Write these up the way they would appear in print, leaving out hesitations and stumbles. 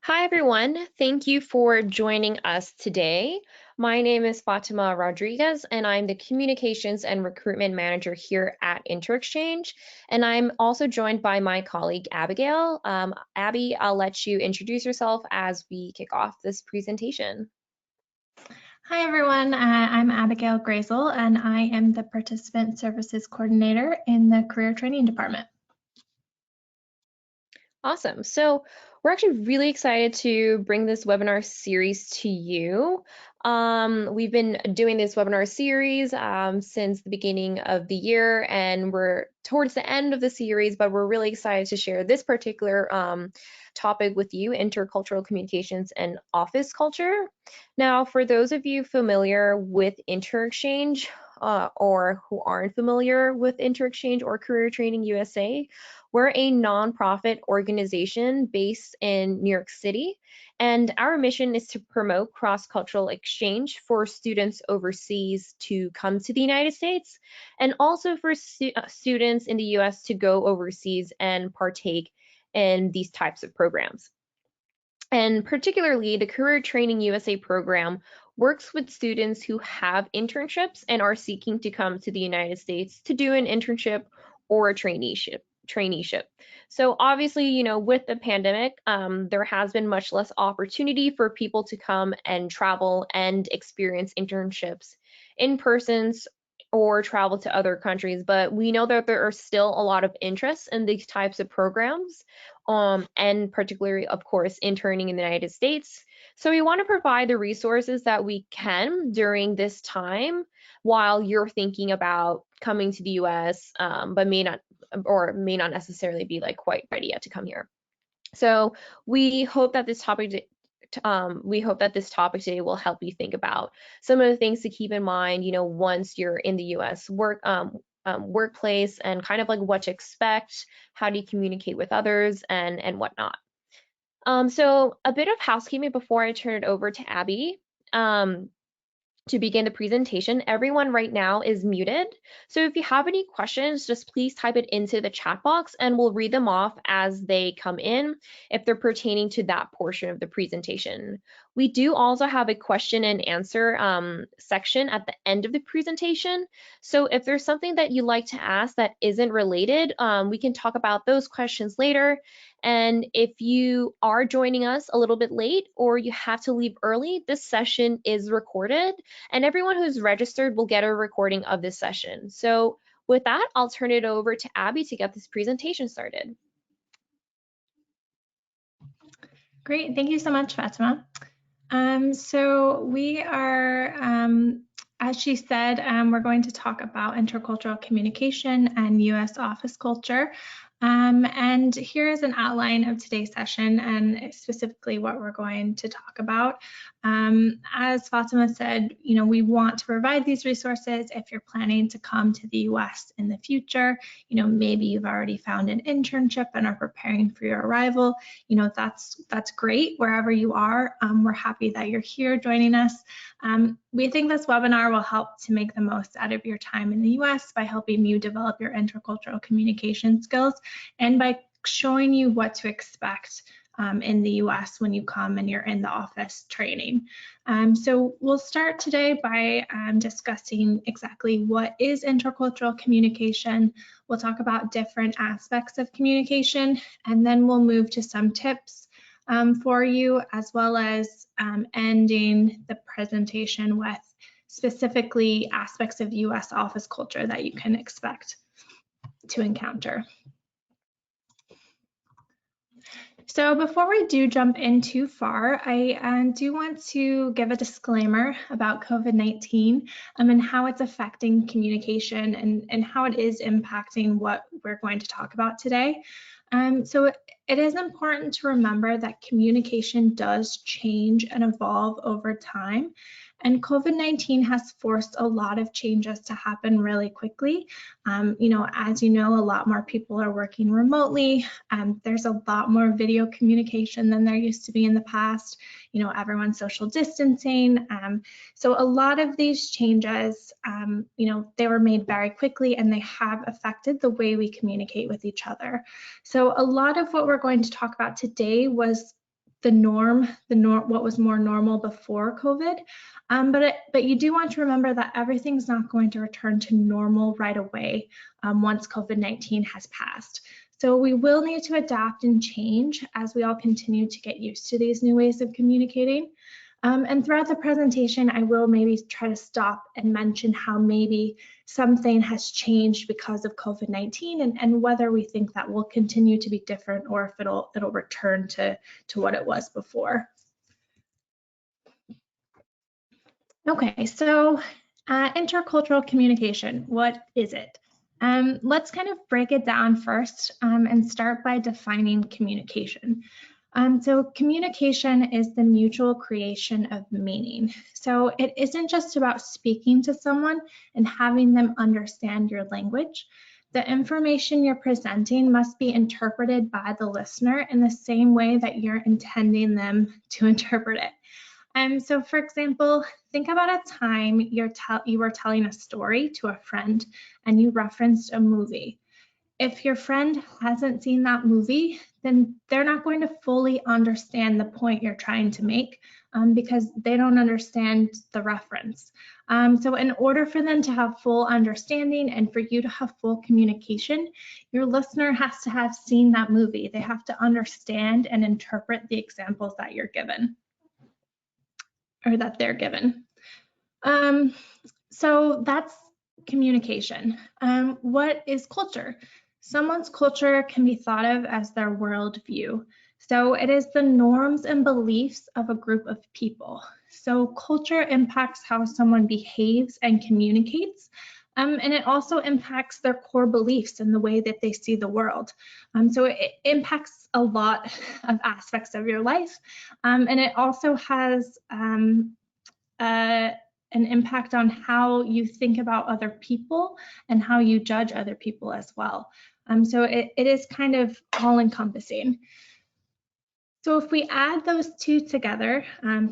Hi, everyone. Thank you for joining us today. My name is Fatima Rodriguez, and I'm the Communications and Recruitment Manager here at Interexchange. And I'm also joined by my colleague, Abigail. Abby, I'll let you introduce yourself as we kick off this presentation. Hi everyone, I'm Abigail Grazel and I am the Participant Services Coordinator in the Career Training Department. Awesome. So we're actually really excited to bring this webinar series to you. We've been doing this webinar series since the beginning of the year, and we're towards the end of the series, but we're really excited to share this particular topic with you, intercultural communications and office culture. Now, for those of you familiar with Interexchange, or who aren't familiar with Interexchange or Career Training USA, we're a nonprofit organization based in New York City, and our mission is to promote cross-cultural exchange for students overseas to come to the United States, and also for students in the US to go overseas and partake in these types of programs. And particularly, the Career Training USA program works with students who have internships and are seeking to come to the United States to do an internship or a traineeship. So obviously, with the pandemic, there has been much less opportunity for people to come and travel and experience internships in persons or travel to other countries. But we know that there are still a lot of interest in these types of programs, and particularly, of course, interning in the United States. So we want to provide the resources that we can during this time while you're thinking about coming to the US, but may not necessarily be like quite ready yet to come here. So we hope that this topic today will help you think about some of the things to keep in mind, once you're in the US workplace, and kind of like what to expect, how do you communicate with others, and whatnot. So a bit of housekeeping before I turn it over to Abby. To begin the presentation, everyone right now is muted. So if you have any questions, just please type it into the chat box and we'll read them off as they come in if they're pertaining to that portion of the presentation. We do also have a question and answer section at the end of the presentation. So if there's something that you'd like to ask that isn't related, we can talk about those questions later. And if you are joining us a little bit late or you have to leave early, this session is recorded, and everyone who's registered will get a recording of this session. So with that, I'll turn it over to Abby to get this presentation started. Great, thank you so much, Fatima. So we are, as she said, we're going to talk about intercultural communication and US office culture. And here is an outline of today's session and specifically what we're going to talk about. As Fatima said, we want to provide these resources if you're planning to come to the US in the future. Maybe you've already found an internship and are preparing for your arrival. That's great wherever you are. We're happy that you're here joining us. We think this webinar will help to make the most out of your time in the US by helping you develop your intercultural communication skills and by showing you what to expect in the US when you come and you're in the office training. So we'll start today by discussing exactly what is intercultural communication. We'll talk about different aspects of communication, and then we'll move to some tips for you, as well as ending the presentation with specifically aspects of US office culture that you can expect to encounter. So before we do jump in too far, I do want to give a disclaimer about COVID-19 and how it's affecting communication and how it is impacting what we're going to talk about today. So it is important to remember that communication does change and evolve over time. And COVID-19 has forced a lot of changes to happen really quickly. As you know, a lot more people are working remotely. There's a lot more video communication than there used to be in the past. Everyone's social distancing. So a lot of these changes, they were made very quickly and they have affected the way we communicate with each other. So a lot of what we're going to talk about today was the norm, what was more normal before COVID. But you do want to remember that everything's not going to return to normal right away once COVID-19 has passed. So we will need to adapt and change as we all continue to get used to these new ways of communicating. And throughout the presentation, I will maybe try to stop and mention how maybe something has changed because of COVID-19 and whether we think that will continue to be different or if it'll return to what it was before. Okay, so intercultural communication, what is it? Let's kind of break it down first and start by defining communication. So communication is the mutual creation of meaning. So it isn't just about speaking to someone and having them understand your language. The information you're presenting must be interpreted by the listener in the same way that you're intending them to interpret it. So for example, think about a time you were telling a story to a friend and you referenced a movie. If your friend hasn't seen that movie, then they're not going to fully understand the point you're trying to make because they don't understand the reference. So in order for them to have full understanding and for you to have full communication, your listener has to have seen that movie. They have to understand and interpret the examples that you're given or that they're given. So that's communication. What is culture? Someone's culture can be thought of as their worldview. So it is the norms and beliefs of a group of people. So culture impacts how someone behaves and communicates. And it also impacts their core beliefs and the way that they see the world. So it impacts a lot of aspects of your life. And it also has an impact on how you think about other people and how you judge other people as well. So it is kind of all encompassing. So if we add those two together,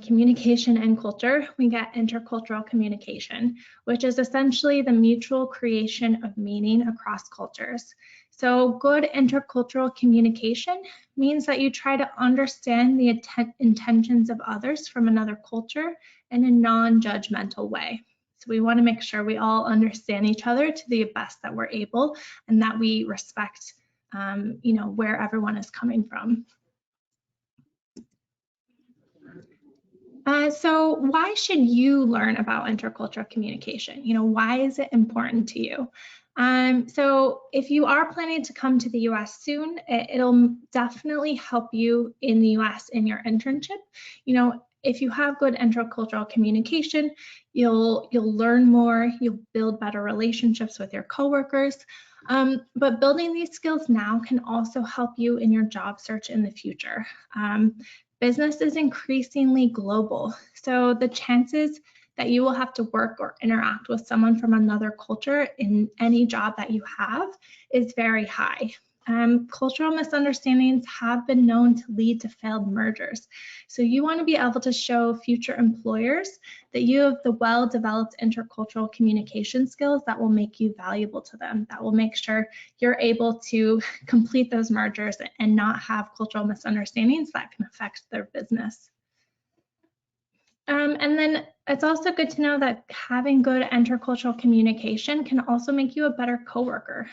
communication and culture, we get intercultural communication, which is essentially the mutual creation of meaning across cultures. So good intercultural communication means that you try to understand the intentions of others from another culture in a non-judgmental way. So we want to make sure we all understand each other to the best that we're able and that we respect where everyone is coming from. So why should you learn about intercultural communication? Why is it important to you? So if you are planning to come to the US soon, it'll definitely help you in the US in your internship. If you have good intercultural communication, you'll learn more, you'll build better relationships with your coworkers. But building these skills now can also help you in your job search in the future. Business is increasingly global, so the chances that you will have to work or interact with someone from another culture in any job that you have is very high. Cultural misunderstandings have been known to lead to failed mergers. So you want to be able to show future employers that you have the well-developed intercultural communication skills that will make you valuable to them, that will make sure you're able to complete those mergers and not have cultural misunderstandings that can affect their business. And then it's also good to know that having good intercultural communication can also make you a better coworker.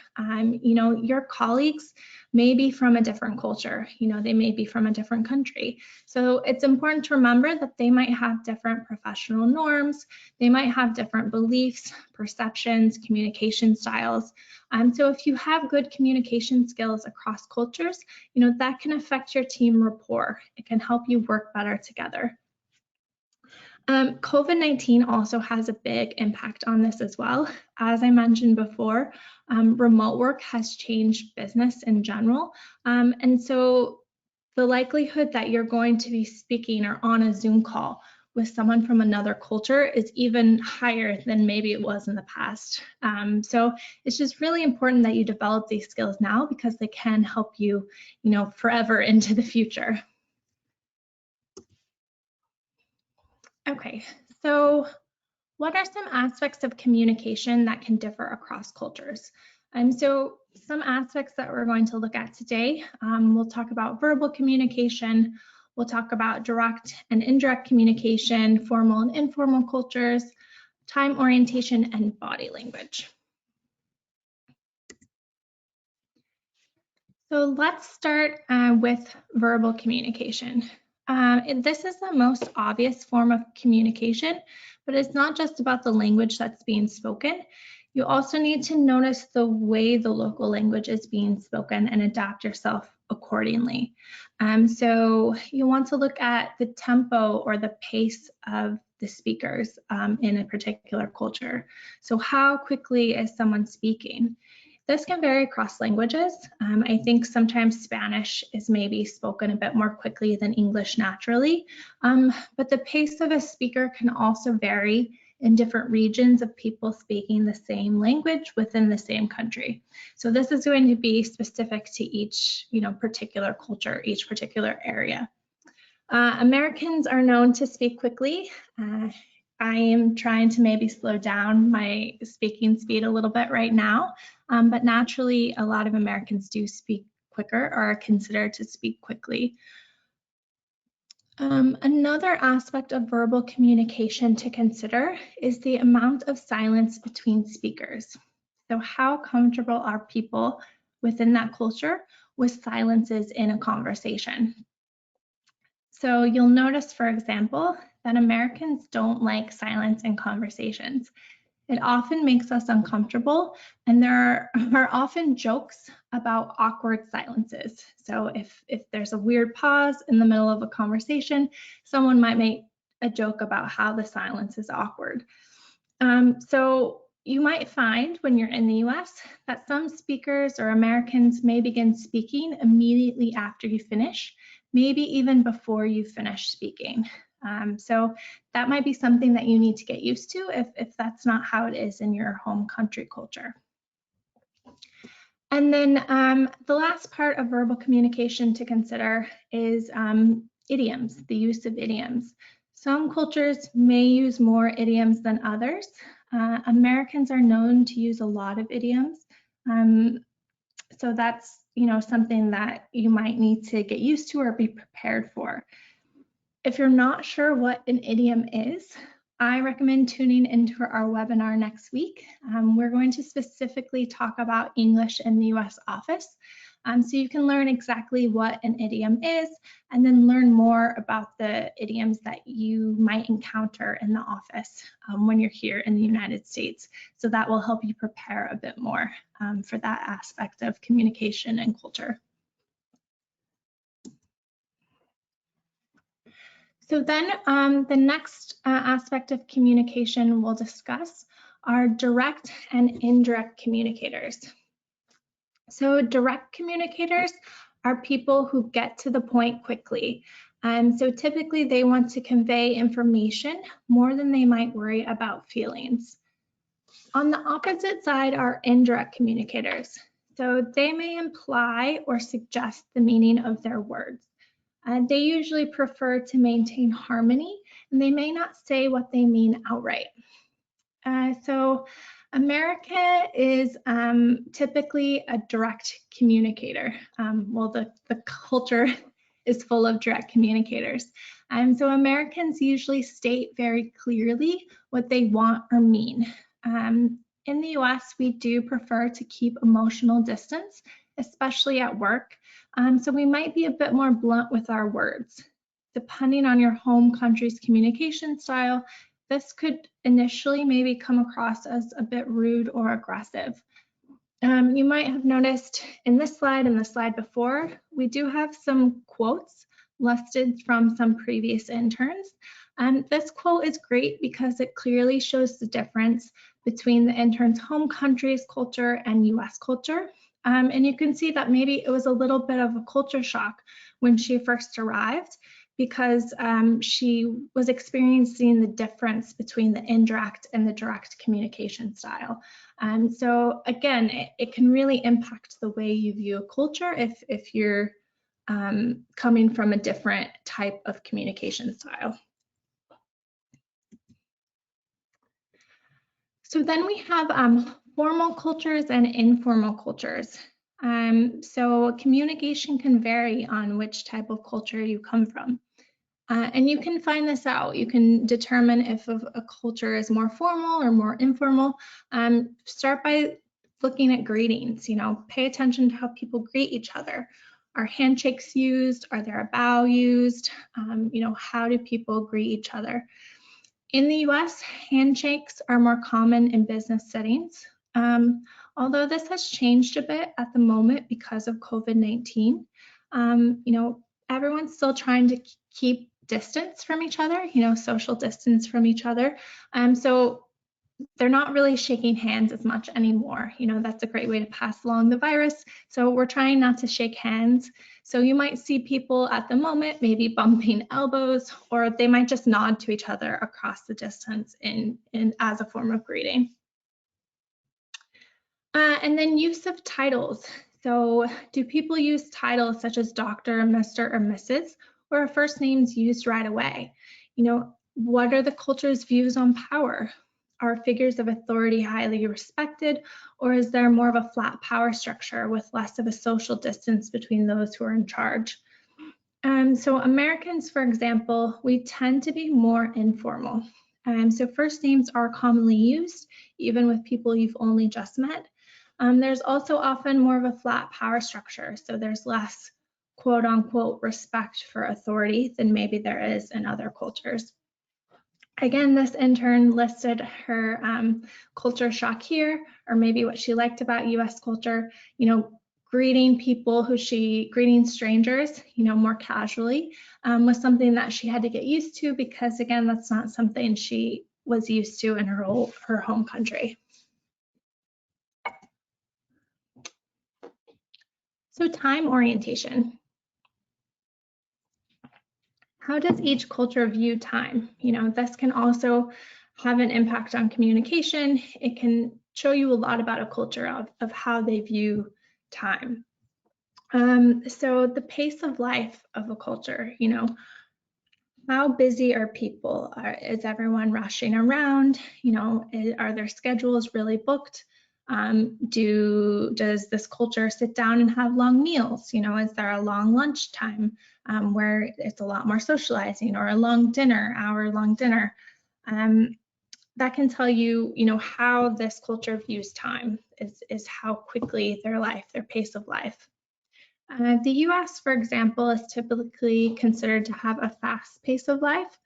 Your colleagues may be from a different culture, they may be from a different country. So it's important to remember that they might have different professional norms, they might have different beliefs, perceptions, communication styles. So if you have good communication skills across cultures, that can affect your team rapport. It can help you work better together. COVID-19 also has a big impact on this as well. As I mentioned before, remote work has changed business in general. And so the likelihood that you're going to be speaking or on a Zoom call with someone from another culture is even higher than maybe it was in the past. So it's just really important that you develop these skills now because they can help you, forever into the future. Okay, so what are some aspects of communication that can differ across cultures? So some aspects that we're going to look at today, we'll talk about verbal communication, We'll talk about direct and indirect communication, formal and informal cultures, time orientation, and body language. So let's start with verbal communication. This is the most obvious form of communication, but it's not just about the language that's being spoken. You also need to notice the way the local language is being spoken and adapt yourself accordingly. So you want to look at the tempo or the pace of the speakers in a particular culture. So how quickly is someone speaking? This can vary across languages. I think sometimes Spanish is maybe spoken a bit more quickly than English naturally, but the pace of a speaker can also vary in different regions of people speaking the same language within the same country. So this is going to be specific to each, particular culture, each particular area. Americans are known to speak quickly. I am trying to maybe slow down my speaking speed a little bit right now, but naturally a lot of Americans do speak quicker or are considered to speak quickly. Another aspect of verbal communication to consider is the amount of silence between speakers. So how comfortable are people within that culture with silences in a conversation? So you'll notice, for example, that Americans don't like silence in conversations. It often makes us uncomfortable, and there are often jokes about awkward silences. So if there's a weird pause in the middle of a conversation, someone might make a joke about how the silence is awkward. So you might find when you're in the US that some speakers or Americans may begin speaking immediately after you finish, maybe even before you finish speaking. So that might be something that you need to get used to if that's not how it is in your home country culture. And then the last part of verbal communication to consider is idioms, the use of idioms. Some cultures may use more idioms than others. Americans are known to use a lot of idioms. So that's something that you might need to get used to or be prepared for. If you're not sure what an idiom is, I recommend tuning into our webinar next week. We're going to specifically talk about English in the US office. So you can learn exactly what an idiom is and then learn more about the idioms that you might encounter in the office when you're here in the United States. So that will help you prepare a bit more for that aspect of communication and culture. So then the next aspect of communication we'll discuss are direct and indirect communicators. So direct communicators are people who get to the point quickly. So typically they want to convey information more than they might worry about feelings. On the opposite side are indirect communicators. So they may imply or suggest the meaning of their words. They usually prefer to maintain harmony, and they may not say what they mean outright. So America is typically a direct communicator. Well, the culture is full of direct communicators. So Americans usually state very clearly what they want or mean. In the US, we do prefer to keep emotional distance, especially at work. So we might be a bit more blunt with our words. Depending on your home country's communication style, this could initially maybe come across as a bit rude or aggressive. You might have noticed in this slide and the slide before, we do have some quotes listed from some previous interns. This quote is great because it clearly shows the difference between the intern's home country's culture and US culture. And you can see that maybe it was a little bit of a culture shock when she first arrived because she was experiencing the difference between the indirect and the direct communication style. So again, it can really impact the way you view a culture if you're coming from a different type of communication style. So then we have formal cultures and informal cultures. So communication can vary on which type of culture you come from. And you can find this out. You can determine if a culture is more formal or more informal. Start by looking at greetings. Pay attention to how people greet each other. Are handshakes used? Are there a bow used? How do people greet each other? In the US, handshakes are more common in business settings. Although this has changed a bit at the moment because of COVID-19. Everyone's still trying to keep distance from each other, social distance from each other. So they're not really shaking hands as much anymore. That's a great way to pass along the virus. So we're trying not to shake hands. So you might see people at the moment maybe bumping elbows, or they might just nod to each other across the distance in as a form of greeting. And then use of titles. So do people use titles such as Dr., Mr., or Mrs., or are first names used right away? What are the culture's views on power? Are figures of authority highly respected, or is there more of a flat power structure with less of a social distance between those who are in charge? So Americans, for example, we tend to be more informal. So first names are commonly used, even with people you've only just met. There's also often more of a flat power structure, so there's less quote unquote respect for authority than maybe there is in other cultures. Again, this intern listed her culture shock here, or maybe what she liked about US culture, greeting strangers, more casually, was something that she had to get used to because, again, that's not something she was used to in her home country. So time orientation. How does each culture view time? This can also have an impact on communication. It can show you a lot about a culture of how they view time. So the pace of life of a culture, how busy are people? Is everyone rushing around? Are their schedules really booked? Does this culture sit down and have long meals? Is there a long lunch time where it's a lot more socializing, or a long dinner, hour-long dinner? That can tell you, how this culture views time is how quickly their pace of life. The US, for example, is typically considered to have a fast pace of life.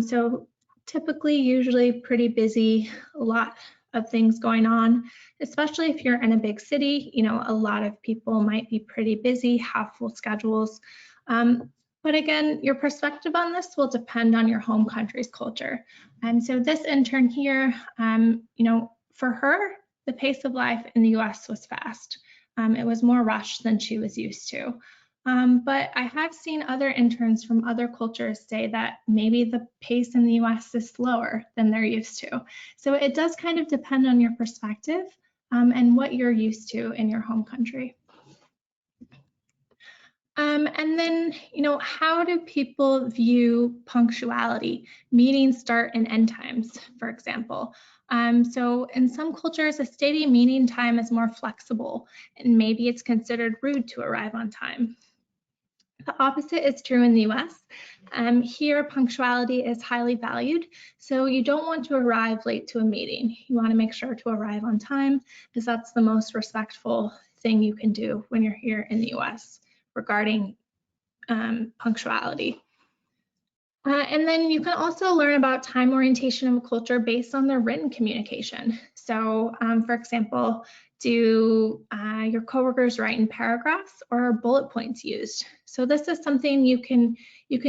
So typically, usually pretty busy, a lot of things going on, especially if you're in a big city. A lot of people might be pretty busy, have full schedules. But again, your perspective on this will depend on your home country's culture. And so this intern here, for her, the pace of life in the US was fast. It was more rushed than she was used to. But I have seen other interns from other cultures say that maybe the pace in the US is slower than they're used to. So it does kind of depend on your perspective and what you're used to in your home country. And then, how do people view punctuality, meeting start and end times, for example? So in some cultures, a steady meeting time is more flexible, and maybe it's considered rude to arrive on time. The opposite is true in the US. Here, punctuality is highly valued, so you don't want to arrive late to a meeting. You want to make sure to arrive on time, because that's the most respectful thing you can do when you're here in the US regarding punctuality. And then you can also learn about time orientation of a culture based on their written communication. So for example, do your coworkers write in paragraphs, or are bullet points used? So this is something you can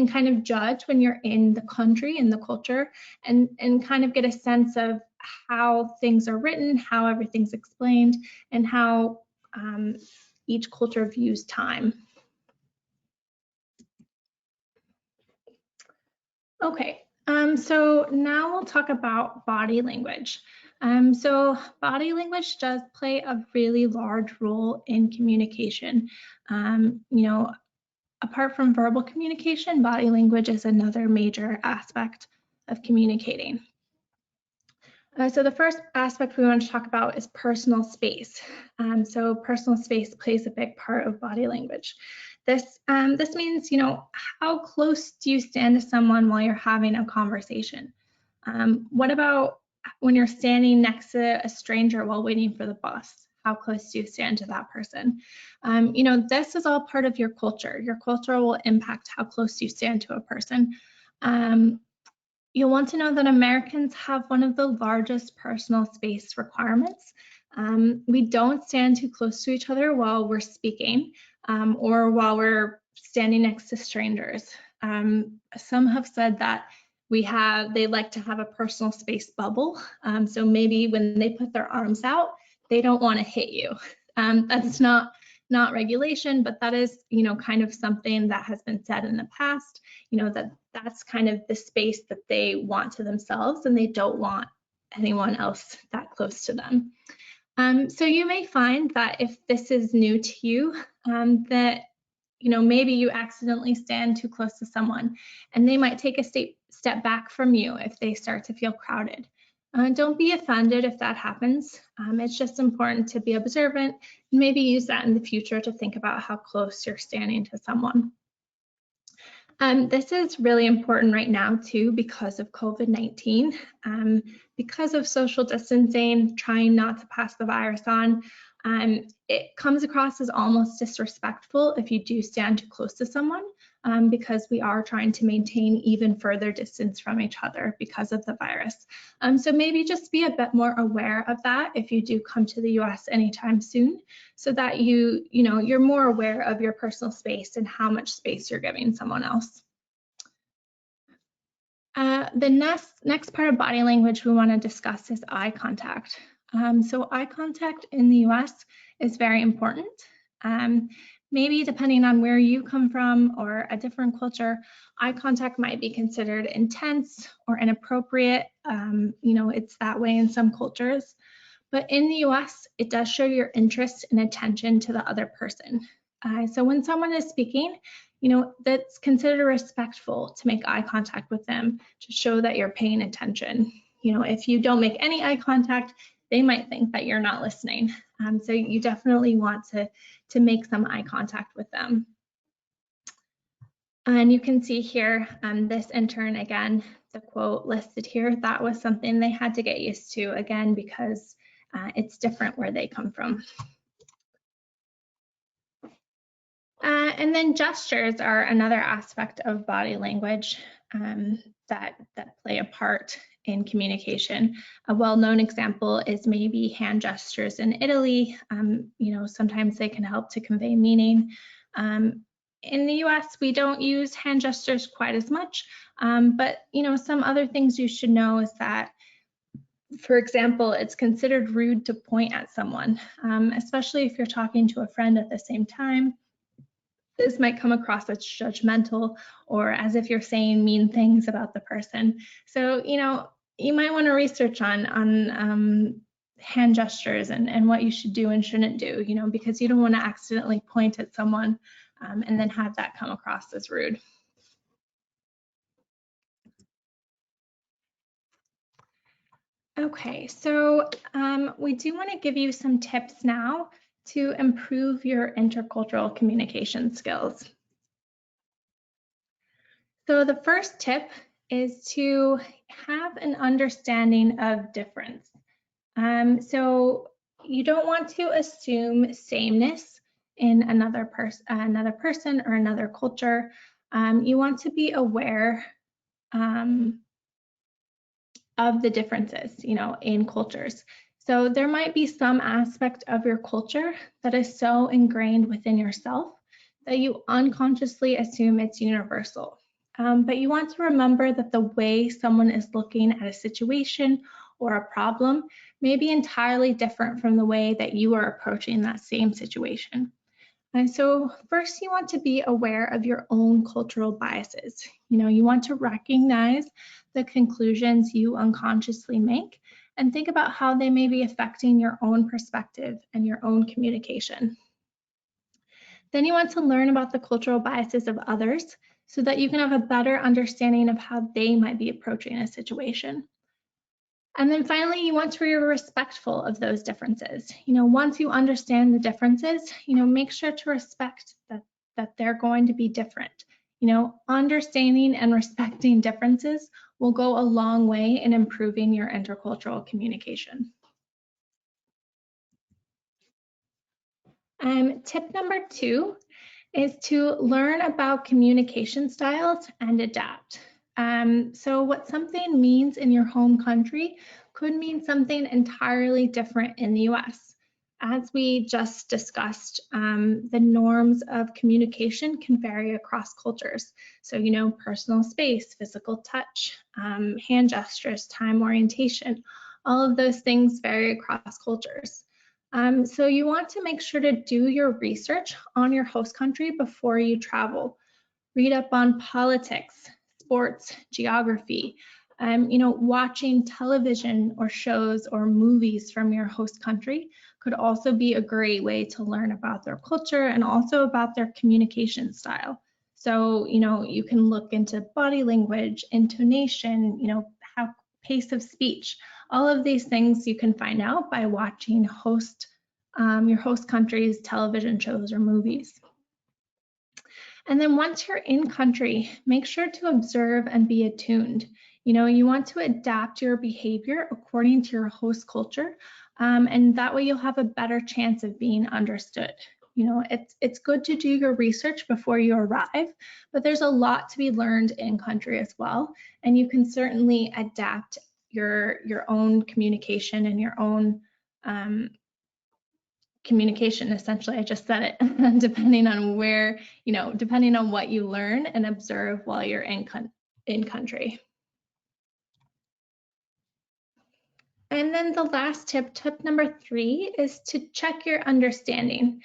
kind of judge when you're in the country, in the culture, and kind of get a sense of how things are written, how everything's explained, and how each culture views time. Okay, so now we'll talk about body language. So body language does play a really large role in communication. Apart from verbal communication, body language is another major aspect of communicating. So the first aspect we want to talk about is personal space. So personal space plays a big part of body language. This means, how close do you stand to someone while you're having a conversation? What about when you're standing next to a stranger while waiting for the bus? How close do you stand to that person? This is all part of your culture. Your culture will impact how close you stand to a person. Um, You'll want to know that Americans have one of the largest personal space requirements. We don't stand too close to each other while we're speaking or while we're standing next to strangers. Some have said that they like to have a personal space bubble. So maybe when they put their arms out, they don't want to hit you. That's not regulation, but that is, kind of something that has been said in the past, that's kind of the space that they want to themselves and they don't want anyone else that close to them. So you may find that if this is new to you, that maybe you accidentally stand too close to someone and they might take a step back from you if they start to feel crowded. Don't be offended if that happens. It's just important to be observant and maybe use that in the future to think about how close you're standing to someone. This is really important right now too because of COVID-19. Because of social distancing, trying not to pass the virus on, it comes across as almost disrespectful if you do stand too close to someone because we are trying to maintain even further distance from each other because of the virus. So maybe just be a bit more aware of that if you do come to the US anytime soon, so that you're more aware of your personal space and how much space you're giving someone else. The next part of body language we want to discuss is eye contact. So eye contact in the US is very important. Maybe depending on where you come from or a different culture, eye contact might be considered intense or inappropriate. It's that way in some cultures. But in the US, it does show your interest and attention to the other person. So when someone is speaking, that's considered respectful to make eye contact with them to show that you're paying attention. If you don't make any eye contact, they might think that you're not listening. So you definitely want to make some eye contact with them. And you can see here, this intern, again, the quote listed here, that was something they had to get used to, again, because it's different where they come from. And then gestures are another aspect of body language that play a part in communication. A well-known example is maybe hand gestures in Italy. Sometimes they can help to convey meaning. In the US, we don't use hand gestures quite as much, but some other things you should know is that, for example, it's considered rude to point at someone, especially if you're talking to a friend at the same time. This might come across as judgmental or as if you're saying mean things about the person. So, you might want to research on hand gestures and what you should do and shouldn't do, because you don't want to accidentally point at someone and then have that come across as rude. Okay, so we do want to give you some tips now to improve your intercultural communication skills. So the first tip is to have an understanding of difference. So you don't want to assume sameness in another person or another culture. You want to be aware of the differences, in cultures. So there might be some aspect of your culture that is so ingrained within yourself that you unconsciously assume it's universal. But you want to remember that the way someone is looking at a situation or a problem may be entirely different from the way that you are approaching that same situation. And so first you want to be aware of your own cultural biases. You want to recognize the conclusions you unconsciously make and think about how they may be affecting your own perspective and your own communication. Then you want to learn about the cultural biases of others so that you can have a better understanding of how they might be approaching a situation. And then finally, you want to be respectful of those differences. Once you understand the differences, make sure to respect that they're going to be different. Understanding and respecting differences will go a long way in improving your intercultural communication. Tip number 2 is to learn about communication styles and adapt. So what something means in your home country could mean something entirely different in the US. As we just discussed, the norms of communication can vary across cultures. So, personal space, physical touch, hand gestures, time orientation, all of those things vary across cultures. So you want to make sure to do your research on your host country before you travel. Read up on politics, sports, geography. Watching television or shows or movies from your host country could also be a great way to learn about their culture and also about their communication style. So, you can look into body language, intonation, how pace of speech. All of these things you can find out by watching your host country's television shows or movies. And then once you're in country, make sure to observe and be attuned. You want to adapt your behavior according to your host culture, and that way you'll have a better chance of being understood. It's good to do your research before you arrive, but there's a lot to be learned in country as well, and you can certainly adapt your own communication and your own communication. Essentially, I just said it, depending on where, depending on what you learn and observe while you're in country. And then the last tip number 3, is to check your understanding.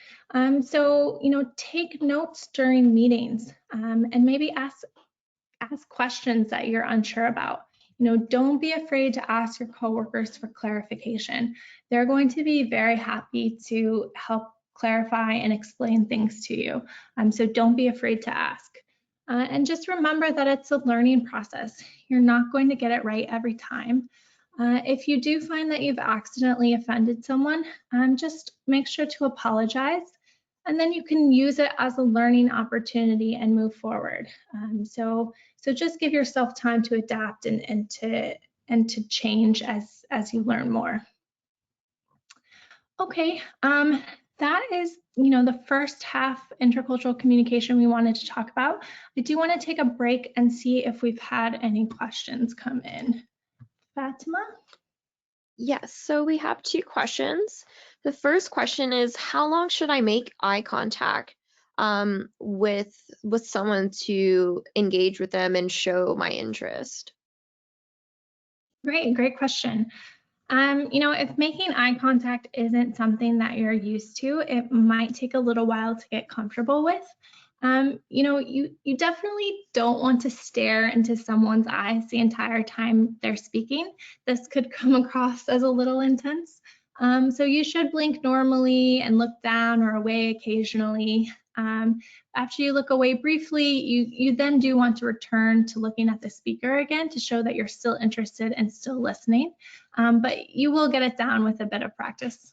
So, take notes during meetings, and maybe ask questions that you're unsure about. Don't be afraid to ask your coworkers for clarification. They're going to be very happy to help clarify and explain things to you. So don't be afraid to ask. And just remember that it's a learning process. You're not going to get it right every time. If you do find that you've accidentally offended someone, just make sure to apologize, and then you can use it as a learning opportunity and move forward. So just give yourself time to adapt and to change as you learn more. Okay, that is the first half intercultural communication we wanted to talk about. I do want to take a break and see if we've had any questions come in. Fatima? Yes, so we have 2 questions. The first question is, how long should I make eye contact with someone to engage with them and show my interest? Great question. If making eye contact isn't something that you're used to, it might take a little while to get comfortable with. You definitely don't want to stare into someone's eyes the entire time they're speaking. This could come across as a little intense. So you should blink normally and look down or away occasionally. After you look away briefly, you then do want to return to looking at the speaker again to show that you're still interested and still listening. But you will get it down with a bit of practice.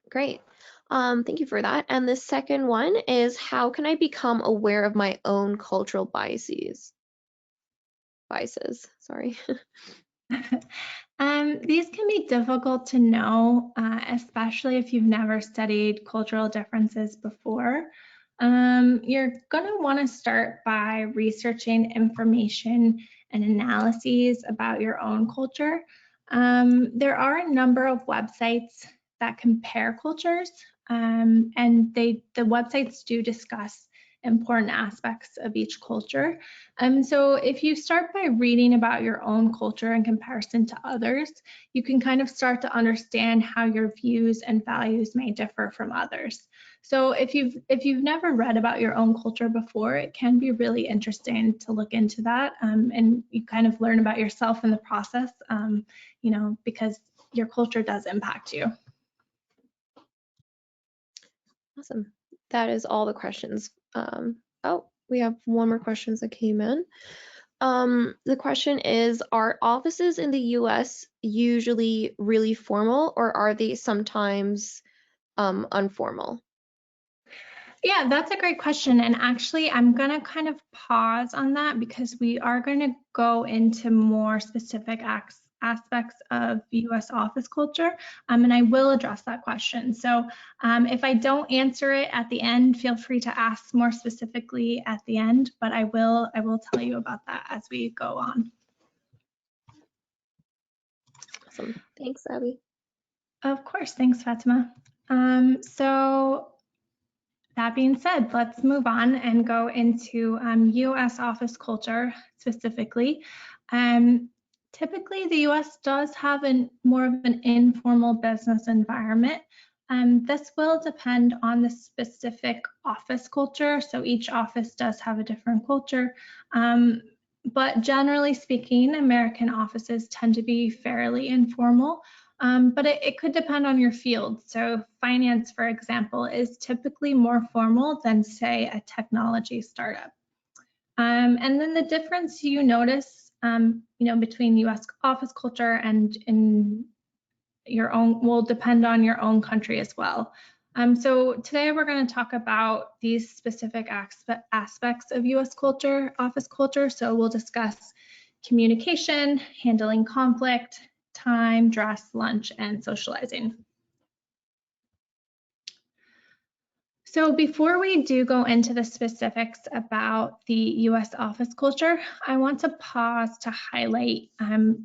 Great. Thank you for that. And the second one is, how can I become aware of my own cultural biases? Biases, sorry. These can be difficult to know, especially if you've never studied cultural differences before. You're going to want to start by researching information and analyses about your own culture. There are a number of websites that compare cultures, and the websites do discuss important aspects of each culture. So if you start by reading about your own culture in comparison to others, you can kind of start to understand how your views and values may differ from others. So if you've never read about your own culture before, it can be really interesting to look into that, and you kind of learn about yourself in the process, because your culture does impact you. Awesome. That is all the questions. Oh, we have one more questions that came in. The question is, are offices in the US usually really formal or are they sometimes informal? Yeah, that's a great question. And actually, I'm going to kind of pause on that because we are going to go into more specific aspects of US office culture, and I will address that question. So if I don't answer it at the end, feel free to ask more specifically at the end, but I will tell you about that as we go on. Awesome. Thanks, Abby. Of course, thanks, Fatima. So that being said, let's move on and go into US office culture specifically. Um, Typically, the US does have more of an informal business environment. This will depend on the specific office culture. So each office does have a different culture. But generally speaking, American offices tend to be fairly informal. But it could depend on your field. So finance, for example, is typically more formal than, say, a technology startup. And then the difference you notice, between U.S. office culture and in your own will depend on your own country as well. So today we're going to talk about these specific aspects of U.S. culture, office culture. So we'll discuss communication, handling conflict, time, dress, lunch, and socializing. So before we do go into the specifics about the US office culture, I want to pause to highlight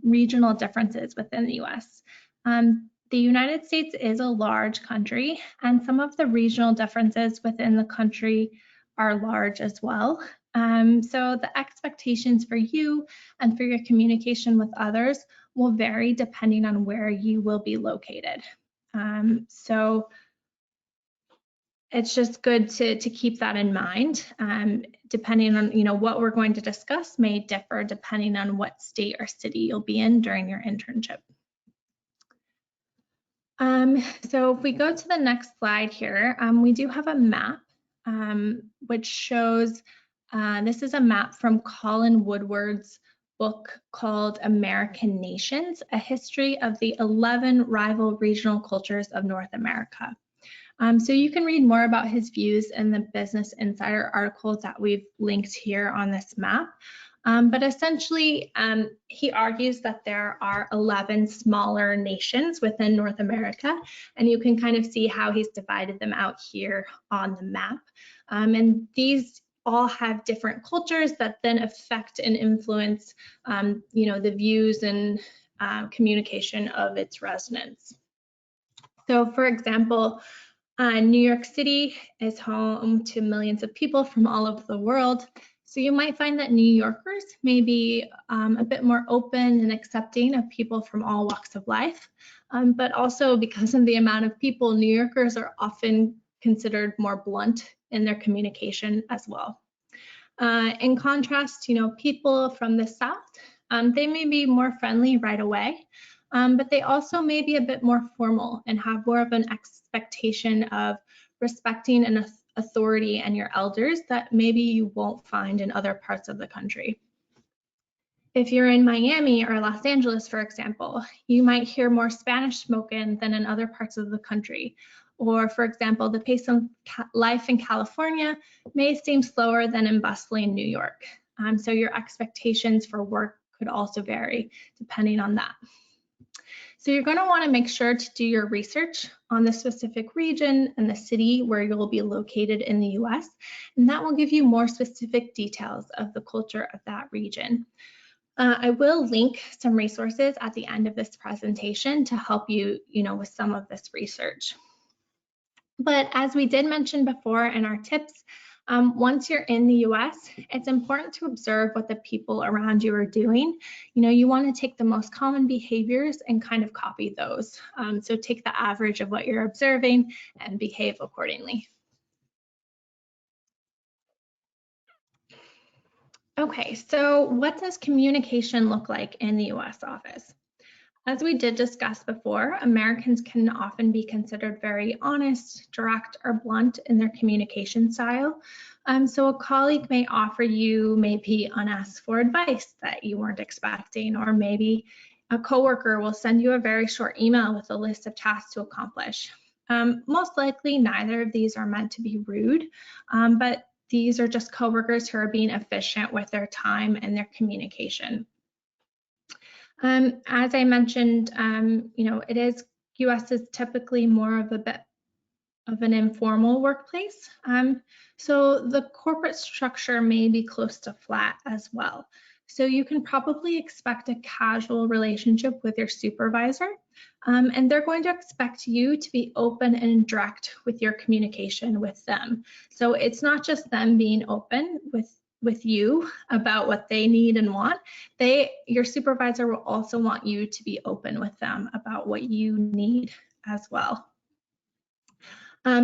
regional differences within the US. The United States is a large country, and some of the regional differences within the country are large as well. So the expectations for you and for your communication with others will vary depending on where you will be located. So it's just good to keep that in mind. Depending on what we're going to discuss may differ depending on what state or city you'll be in during your internship. So if we go to the next slide here, we do have a map which shows, this is a map from Colin Woodward's book called American Nations, A History of the 11 Rival Regional Cultures of North America. So you can read more about his views in the Business Insider articles that we've linked here on this map. But essentially, he argues that there are 11 smaller nations within North America, and you can kind of see how he's divided them out here on the map. And these all have different cultures that then affect and influence, the views and communication of its residents. So, for example, New York City is home to millions of people from all over the world. So you might find that New Yorkers may be a bit more open and accepting of people from all walks of life. But also because of the amount of people, New Yorkers are often considered more blunt in their communication as well. In contrast, people from the South, they may be more friendly right away. But they also may be a bit more formal and have more of an expectation of respecting an authority and your elders that maybe you won't find in other parts of the country. If you're in Miami or Los Angeles, for example, you might hear more Spanish spoken than in other parts of the country. Or, for example, the pace of life in California may seem slower than in bustling New York. So your expectations for work could also vary depending on that. So you're going to want to make sure to do your research on the specific region and the city where you'll be located in the US, and that will give you more specific details of the culture of that region. I will link some resources at the end of this presentation to help you, with some of this research. But as we did mention before in our tips, once you're in the US, it's important to observe what the people around you are doing. You want to take the most common behaviors and kind of copy those. So take the average of what you're observing and behave accordingly. Okay, so what does communication look like in the US office? As we did discuss before, Americans can often be considered very honest, direct, or blunt in their communication style. So a colleague may offer you maybe unasked for advice that you weren't expecting, or maybe a coworker will send you a very short email with a list of tasks to accomplish. Most likely, neither of these are meant to be rude, but these are just coworkers who are being efficient with their time and their communication. As I mentioned, US is typically more of a bit of an informal workplace. So the corporate structure may be close to flat as well. So you can probably expect a casual relationship with your supervisor, and they're going to expect you to be open and direct with your communication with them. So it's not just them being open with you about what they need and want. Your supervisor will also want you to be open with them about what you need as well.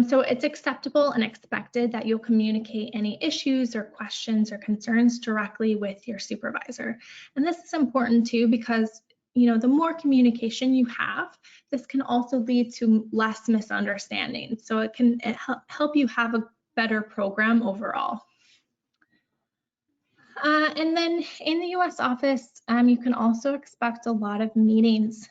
So it's acceptable and expected that you'll communicate any issues or questions or concerns directly with your supervisor. And this is important too, because the more communication you have, this can also lead to less misunderstanding. So it can help you have a better program overall. And then in the US office, you can also expect a lot of meetings.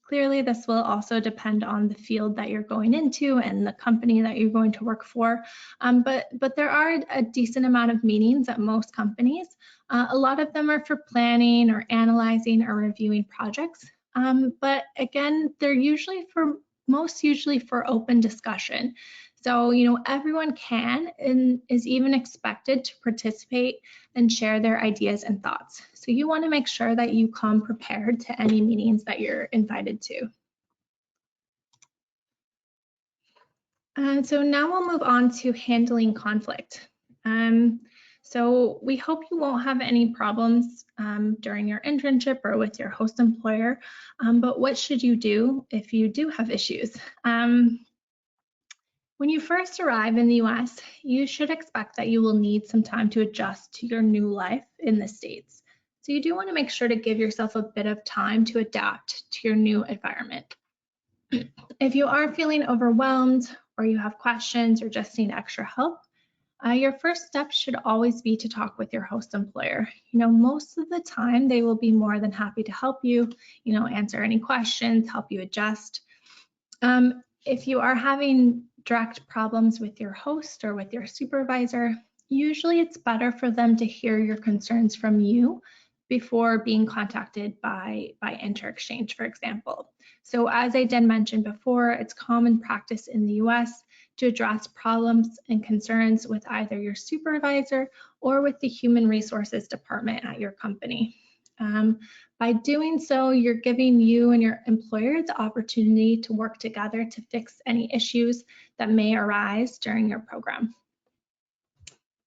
Clearly, this will also depend on the field that you're going into and the company that you're going to work for. But there are a decent amount of meetings at most companies. A lot of them are for planning or analyzing or reviewing projects. But again, they're usually for open discussion. So, everyone can and is even expected to participate and share their ideas and thoughts. So you want to make sure that you come prepared to any meetings that you're invited to. So now we'll move on to handling conflict. So we hope you won't have any problems during your internship or with your host employer, but what should you do if you do have issues? When you first arrive in the US, you should expect that you will need some time to adjust to your new life in the States. So you do want to make sure to give yourself a bit of time to adapt to your new environment. If you are feeling overwhelmed or you have questions or just need extra help, your first step should always be to talk with your host employer. Most of the time they will be more than happy to help you, answer any questions, help you adjust. If you are having direct problems with your host or with your supervisor, usually it's better for them to hear your concerns from you before being contacted by Interexchange, for example. So as I did mention before, it's common practice in the US to address problems and concerns with either your supervisor or with the human resources department at your company. By doing so, you're giving you and your employer the opportunity to work together to fix any issues that may arise during your program.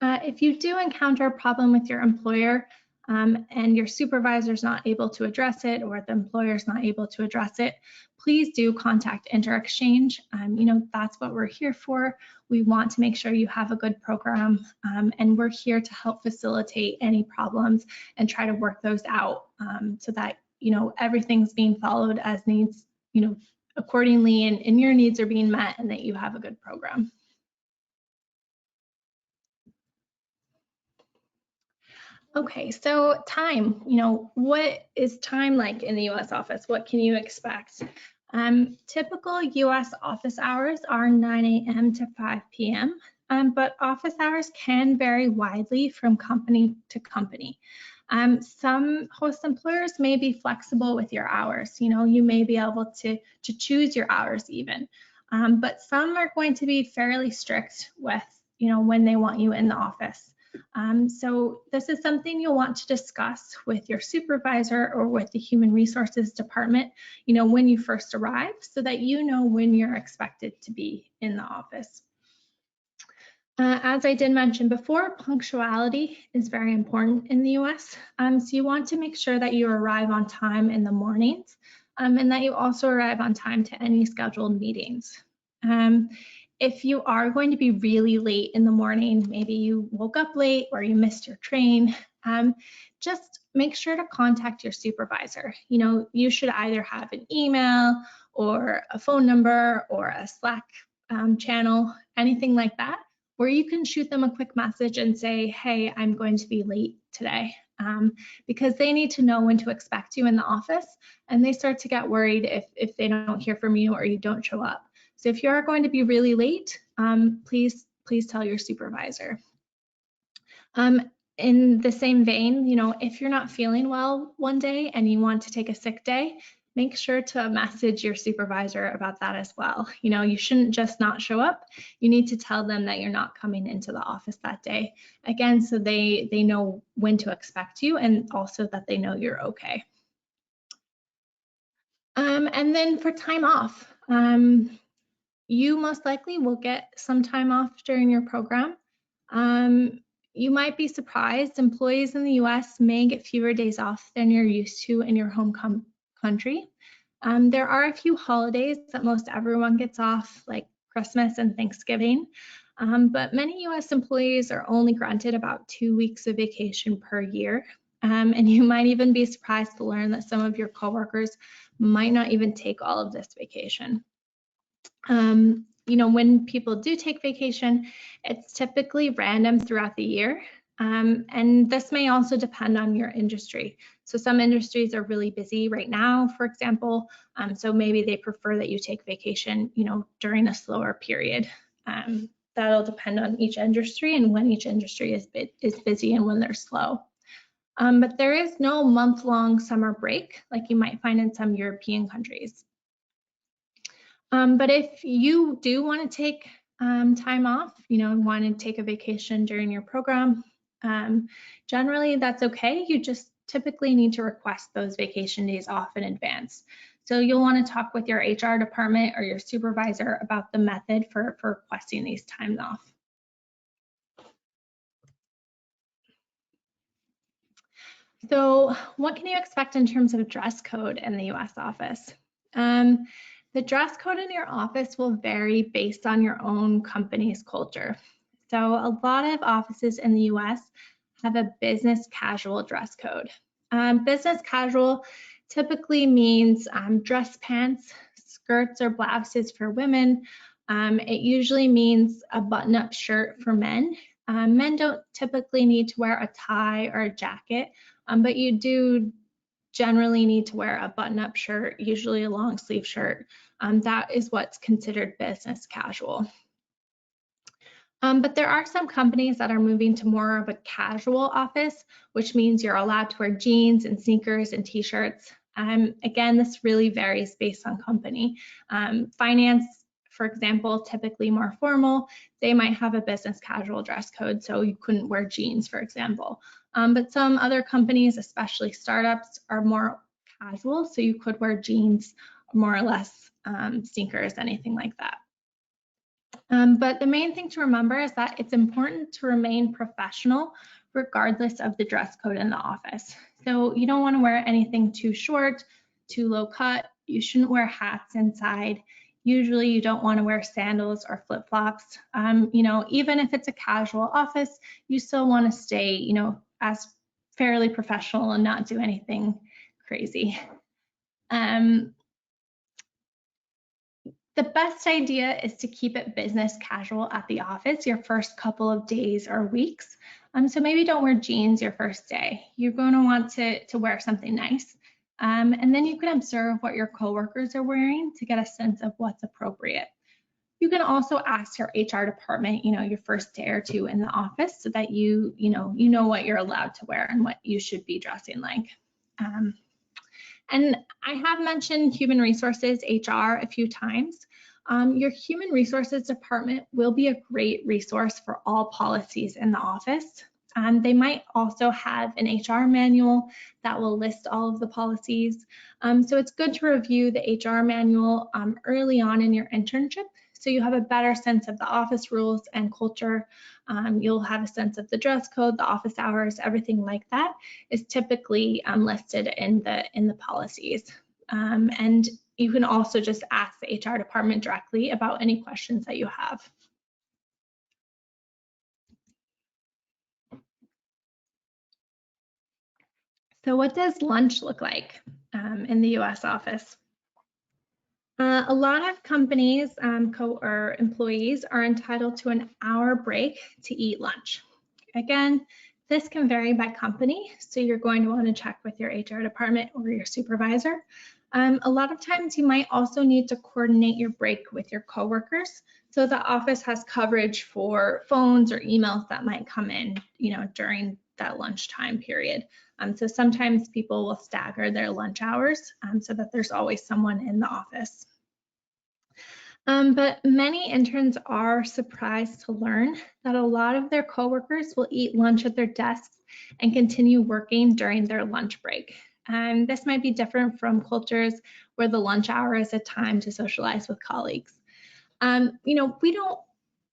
If you do encounter a problem with your employer and your supervisor is not able to address it, or the employer is not able to address it, please do contact Interexchange. That's what we're here for. We want to make sure you have a good program, and we're here to help facilitate any problems and try to work those out so that everything's being followed as needs, accordingly, and your needs are being met, and that you have a good program. Okay, so time, what is time like in the US office? What can you expect? Typical US office hours are 9 a.m. to 5 p.m., but office hours can vary widely from company to company. Some host employers may be flexible with your hours. You may be able to choose your hours even, but some are going to be fairly strict with, when they want you in the office. So this is something you'll want to discuss with your supervisor or with the human resources department, when you first arrive, so that you know when you're expected to be in the office. As I did mention before, punctuality is very important in the US. So you want to make sure that you arrive on time in the mornings, and that you also arrive on time to any scheduled meetings. If you are going to be really late in the morning, maybe you woke up late or you missed your train, just make sure to contact your supervisor. You should either have an email or a phone number or a Slack channel, anything like that, or you can shoot them a quick message and say, hey, I'm going to be late today, because they need to know when to expect you in the office, and they start to get worried if they don't hear from you or you don't show up. So if you are going to be really late, please tell your supervisor. In the same vein, if you're not feeling well one day and you want to take a sick day, make sure to message your supervisor about that as well. You shouldn't just not show up. You need to tell them that you're not coming into the office that day. Again, so they know when to expect you, and also that they know you're okay. And then for time off, you most likely will get some time off during your program. You might be surprised, employees in the US may get fewer days off than you're used to in your home country. There are a few holidays that most everyone gets off, like Christmas and Thanksgiving, but many US employees are only granted about 2 weeks of vacation per year. And you might even be surprised to learn that some of your coworkers might not even take all of this vacation. When people do take vacation, it's typically random throughout the year. And this may also depend on your industry. So some industries are really busy right now, for example. So maybe they prefer that you take vacation, during a slower period. That'll depend on each industry and when each industry is busy and when they're slow. But there is no month-long summer break like you might find in some European countries. But if you do want to take time off, want to take a vacation during your program, generally that's okay. You just typically need to request those vacation days off in advance. So you'll want to talk with your HR department or your supervisor about the method for requesting these times off. So what can you expect in terms of dress code in the US office? The dress code in your office will vary based on your own company's culture. So a lot of offices in the US have a business casual dress code. Business casual typically means dress pants, skirts or blouses for women. It usually means a button-up shirt for men. Men don't typically need to wear a tie or a jacket, but you do generally need to wear a button-up shirt, usually a long sleeve shirt. That is what's considered business casual. But there are some companies that are moving to more of a casual office, which means you're allowed to wear jeans and sneakers and t-shirts. Again, this really varies based on company. Finance, for example, typically more formal. They might have a business casual dress code, so you couldn't wear jeans, for example. But some other companies, especially startups, are more casual, so you could wear jeans, more or less sneakers, anything like that. But the main thing to remember is that it's important to remain professional regardless of the dress code in the office. So you don't want to wear anything too short, too low cut. You shouldn't wear hats inside. Usually you don't want to wear sandals or flip-flops. Even if it's a casual office, you still want to stay, as fairly professional and not do anything crazy. The best idea is to keep it business casual at the office your first couple of days or weeks. So maybe don't wear jeans your first day. You're going to want to wear something nice. And then you can observe what your coworkers are wearing to get a sense of what's appropriate. You can also ask your HR department, your first day or two in the office so that you know what you're allowed to wear and what you should be dressing like. And I have mentioned human resources, HR, a few times. Your human resources department will be a great resource for all policies in the office. They might also have an HR manual that will list all of the policies. So it's good to review the HR manual early on in your internship, so you have a better sense of the office rules and culture. You'll have a sense of the dress code, the office hours, everything like that is typically listed in the policies. And you can also just ask the HR department directly about any questions that you have. So what does lunch look like in the US office? A lot of companies or employees are entitled to an hour break to eat lunch. Again, this can vary by company, so you're going to want to check with your HR department or your supervisor. A lot of times you might also need to coordinate your break with your coworkers, so the office has coverage for phones or emails that might come in, during that lunchtime period. So sometimes people will stagger their lunch hours so that there's always someone in the office. But many interns are surprised to learn that a lot of their coworkers will eat lunch at their desks and continue working during their lunch break. This might be different from cultures where the lunch hour is a time to socialize with colleagues. We don't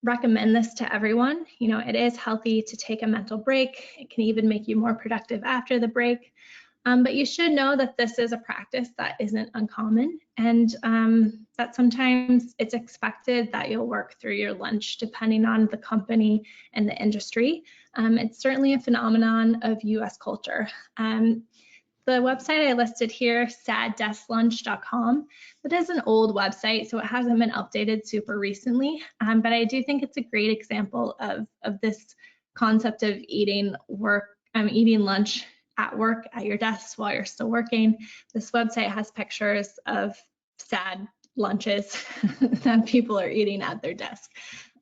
recommend this to everyone. It is healthy to take a mental break. It can even make you more productive after the break. But you should know that this is a practice that isn't uncommon, and that sometimes it's expected that you'll work through your lunch depending on the company and the industry. It's certainly a phenomenon of US culture. The website I listed here, saddesklunch.com, that is an old website, so it hasn't been updated super recently, but I do think it's a great example of this concept of eating lunch at work at your desk while you're still working. This website has pictures of sad lunches that people are eating at their desk.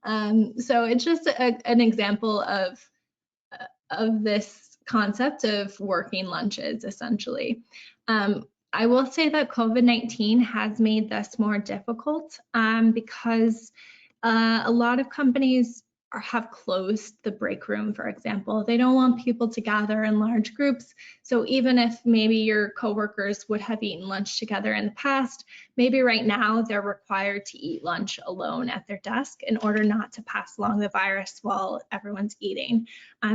So it's just an example of this concept of working lunches, essentially. I will say that COVID-19 has made this more difficult because a lot of companies have closed the break room, for example. They don't want people to gather in large groups. So even if maybe your coworkers would have eaten lunch together in the past, maybe right now they're required to eat lunch alone at their desk in order not to pass along the virus while everyone's eating.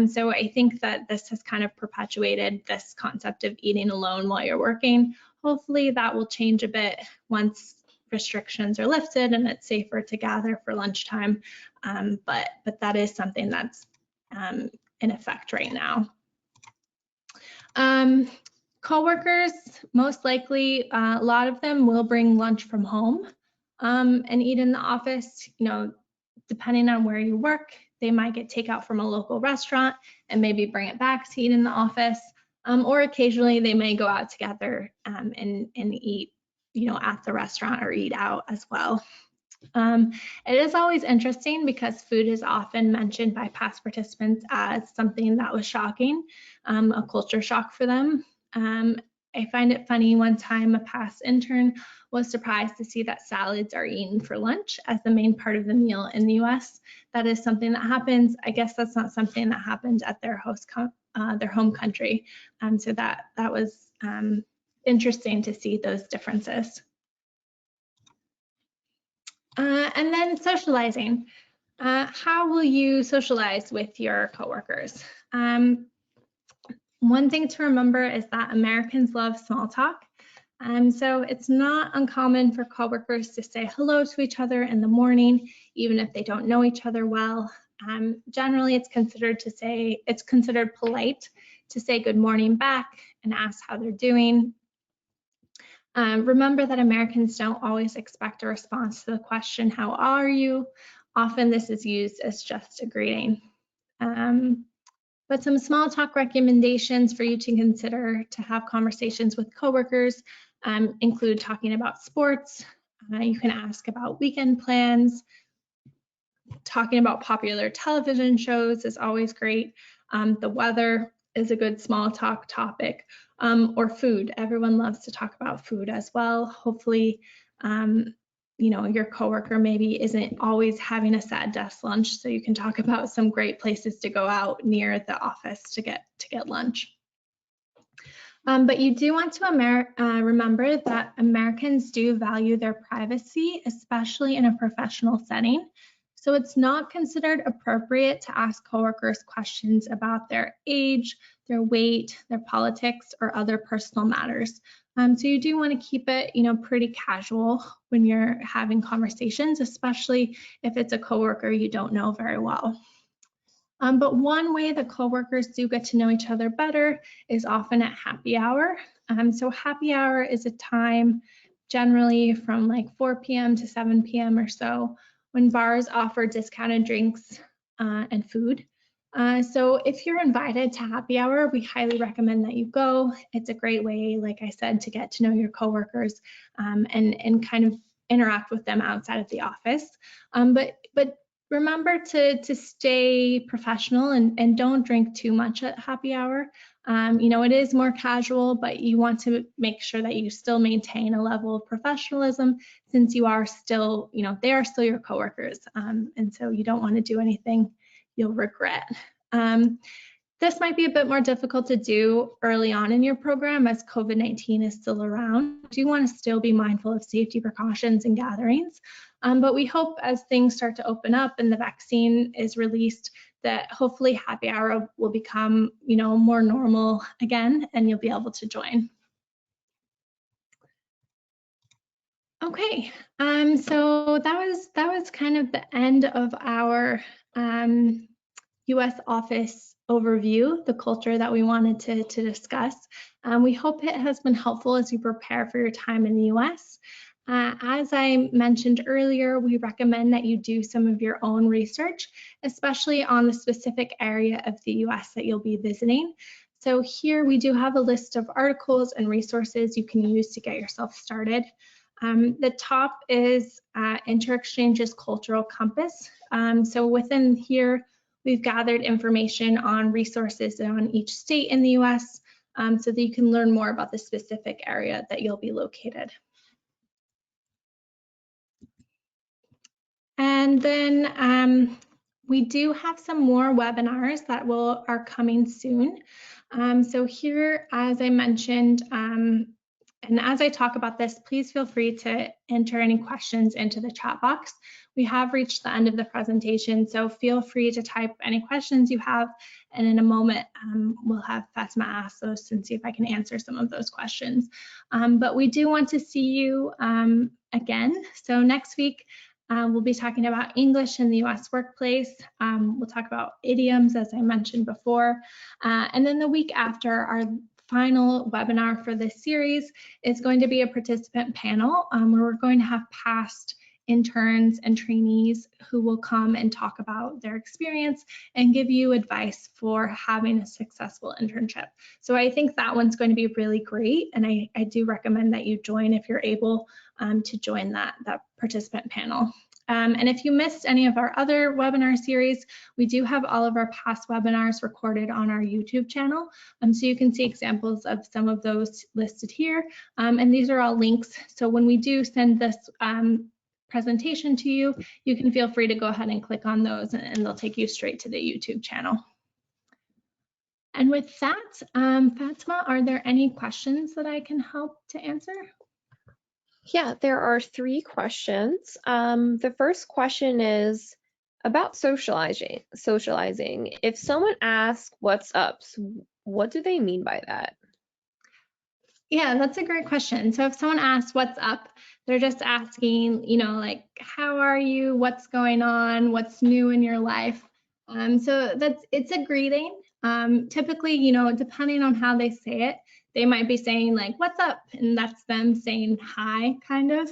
So I think that this has kind of perpetuated this concept of eating alone while you're working. Hopefully that will change a bit once restrictions are lifted and it's safer to gather for lunchtime. But that is something that's in effect right now. Coworkers, most likely, a lot of them will bring lunch from home and eat in the office. Depending on where you work, they might get takeout from a local restaurant and maybe bring it back to eat in the office. Or occasionally they may go out together and eat at the restaurant or eat out as well. It is always interesting because food is often mentioned by past participants as something that was shocking, a culture shock for them. I find it funny, one time a past intern was surprised to see that salads are eaten for lunch as the main part of the meal in the US. That is something that happens. I guess that's not something that happened at their home country. So that was interesting to see those differences. And then socializing. How will you socialize with your coworkers? One thing to remember is that Americans love small talk. So it's not uncommon for coworkers to say hello to each other in the morning, even if they don't know each other well. Generally, it's considered polite to say good morning back and ask how they're doing. Remember that Americans don't always expect a response to the question, how are you? Often this is used as just a greeting. But some small talk recommendations for you to consider to have conversations with coworkers include talking about sports. You can ask about weekend plans. Talking about popular television shows is always great. The weather is a good small talk topic, or food. Everyone loves to talk about food as well. Hopefully, your coworker maybe isn't always having a sad desk lunch, so you can talk about some great places to go out near the office to get lunch. But you do want to remember that Americans do value their privacy, especially in a professional setting. So it's not considered appropriate to ask coworkers questions about their age, their weight, their politics, or other personal matters. So you do want to keep it, pretty casual when you're having conversations, especially if it's a coworker you don't know very well. But one way that coworkers do get to know each other better is often at happy hour. So happy hour is a time generally from like 4 p.m. to 7 p.m. or so, when bars offer discounted drinks and food. So if you're invited to happy hour, we highly recommend that you go. It's a great way, like I said, to get to know your coworkers and kind of interact with them outside of the office. But remember to stay professional and don't drink too much at happy hour. It is more casual, but you want to make sure that you still maintain a level of professionalism since you are still, they are still your coworkers. And so you don't want to do anything you'll regret. This might be a bit more difficult to do early on in your program as COVID-19 is still around. You do want to still be mindful of safety precautions and gatherings, but we hope as things start to open up and the vaccine is released that hopefully happy hour will become, more normal again and you'll be able to join. Okay, so that was kind of the end of our US office overview, the culture that we wanted to discuss. We hope it has been helpful as you prepare for your time in the US. As I mentioned earlier, we recommend that you do some of your own research, especially on the specific area of the US that you'll be visiting. So here we do have a list of articles and resources you can use to get yourself started. The top is Interexchange's Cultural Compass. So within here, we've gathered information on resources on each state in the US so that you can learn more about the specific area that you'll be located. And then we do have some more webinars that are coming soon. So here, as I mentioned, and as I talk about this, please feel free to enter any questions into the chat box. We have reached the end of the presentation, so feel free to type any questions you have. And in a moment, we'll have Fatima ask those and see if I can answer some of those questions. But we do want to see you again. So next week, we'll be talking about English in the US workplace. We'll talk about idioms, as I mentioned before. And then the week after, our final webinar for this series is going to be a participant panel where we're going to have past interns and trainees who will come and talk about their experience and give you advice for having a successful internship. So I think that one's going to be really great, and I do recommend that you join if you're able to join that participant panel. And if you missed any of our other webinar series, we do have all of our past webinars recorded on our YouTube channel. So you can see examples of some of those listed here. And these are all links. So when we do send this presentation to you, you can feel free to go ahead and click on those and they'll take you straight to the YouTube channel. And with that, Fatima, are there any questions that I can help to answer? Yeah, there are 3 questions. The first question is about socializing. If someone asks what's up, what do they mean by that? Yeah, that's a great question. So if someone asks what's up, they're just asking, like, how are you? What's going on? What's new in your life? So it's a greeting. Typically, depending on how they say it, they might be saying like, what's up? And that's them saying hi, kind of.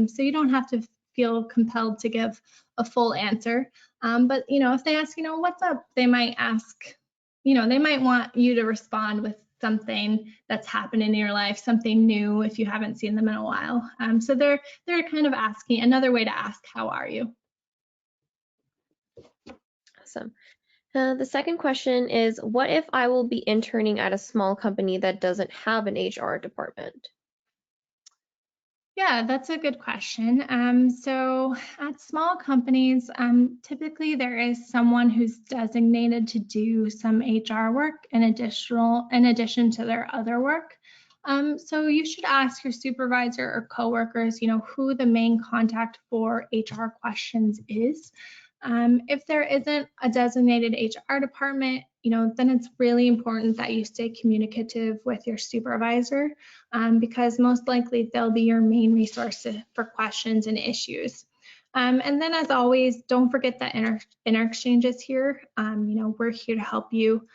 So you don't have to feel compelled to give a full answer. But, if they ask, what's up? They might ask, they might want you to respond with something that's happened in your life, something new if you haven't seen them in a while. So they're kind of asking, another way to ask, how are you? Awesome. The second question is, what if I will be interning at a small company that doesn't have an HR department? Yeah, that's a good question. So at small companies, typically there is someone who's designated to do some HR work in addition to their other work. So you should ask your supervisor or coworkers, who the main contact for HR questions is. If there isn't a designated HR department, then it's really important that you stay communicative with your supervisor because most likely they'll be your main resource for questions and issues. And then as always, don't forget that Interexchange is here. We're here to help you.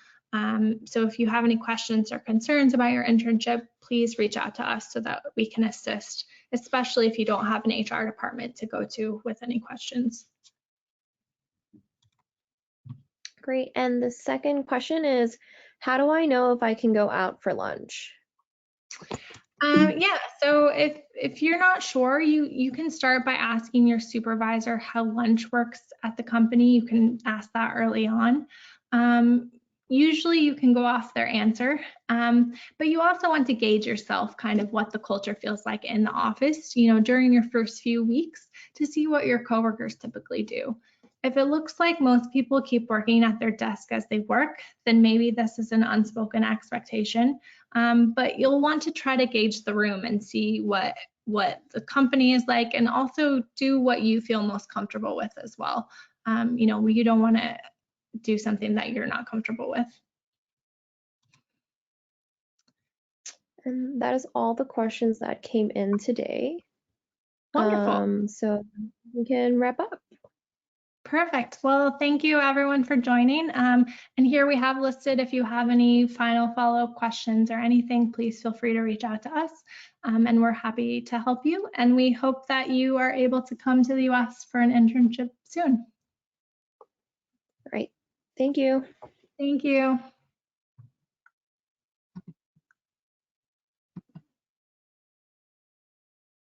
So if you have any questions or concerns about your internship, please reach out to us so that we can assist, especially if you don't have an HR department to go to with any questions. Great. And the second question is, how do I know if I can go out for lunch? Yeah, so if you're not sure, you can start by asking your supervisor how lunch works at the company. You can ask that early on. Usually you can go off their answer, but you also want to gauge yourself kind of what the culture feels like in the office, during your first few weeks to see what your coworkers typically do. If it looks like most people keep working at their desk as they work, then maybe this is an unspoken expectation. But you'll want to try to gauge the room and see what the company is like, and also do what you feel most comfortable with as well. You don't want to do something that you're not comfortable with. And that is all the questions that came in today. Wonderful. So we can wrap up. Perfect. Well, thank you everyone for joining. And here we have listed, if you have any final follow-up questions or anything, please feel free to reach out to us. And we're happy to help you. And we hope that you are able to come to the US for an internship soon. All right. Thank you. Thank you.